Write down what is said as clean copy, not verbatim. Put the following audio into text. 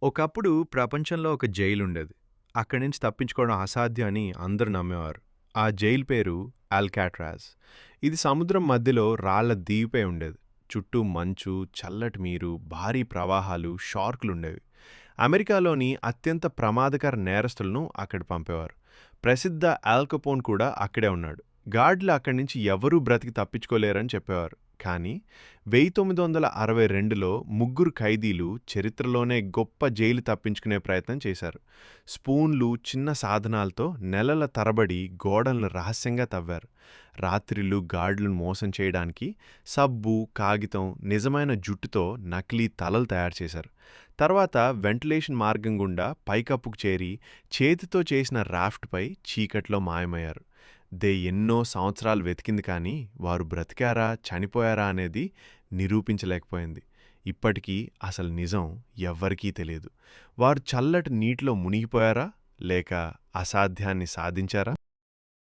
ఒకప్పుడు ప్రపంచంలో ఒక జైలుండేది. అక్కడి నుంచి తప్పించుకోవడం అసాధ్యం అని అందరూ నమ్మేవారు. ఆ జైలు పేరు అల్కాట్రాజ్. ఇది సముద్రం మధ్యలో రాళ్ల దీవిపై ఉండేది. చుట్టూ మంచు, చల్లటి నీరు, భారీ ప్రవాహాలు, షార్కులుండేవి. అమెరికాలోని అత్యంత ప్రమాదకర నేరస్తులను అక్కడికి పంపేవారు. ప్రసిద్ధ ఆల్ కెపోన్ కూడా అక్కడే ఉన్నాడు. గార్డులు అక్కడి నుంచి ఎవరూ బ్రతికి తప్పించుకోలేరని చెప్పేవారు. కానీ 1962లో ముగ్గురు ఖైదీలు చరిత్రలోనే గొప్ప జైలు తప్పించుకునే ప్రయత్నం చేశారు. స్పూన్లు, చిన్న సాధనాలతో నెలల తరబడి గోడలను రహస్యంగా తవ్వారు. రాత్రిళ్ళు గార్డులను మోసం చేయడానికి సబ్బు, కాగితం, నిజమైన జుట్టుతో నకిలీ తలలు తయారు చేశారు. తర్వాత వెంటిలేషన్ మార్గం గుండా పైకప్పుకు చేరి చేతితో చేసిన రాఫ్ట్పై చీకట్లో మాయమయ్యారు. ఎన్నో సంవత్సరాలు వెతికింది కానీ వారు బ్రతికారా, చనిపోయారా అనేది నిరూపించలేకపోయింది. ఇప్పటికీ అసలు నిజం ఎవ్వరికీ తెలియదు. వారు చల్లటి నీటిలో మునిగిపోయారా, లేక అసాధ్యాన్ని సాధించారా?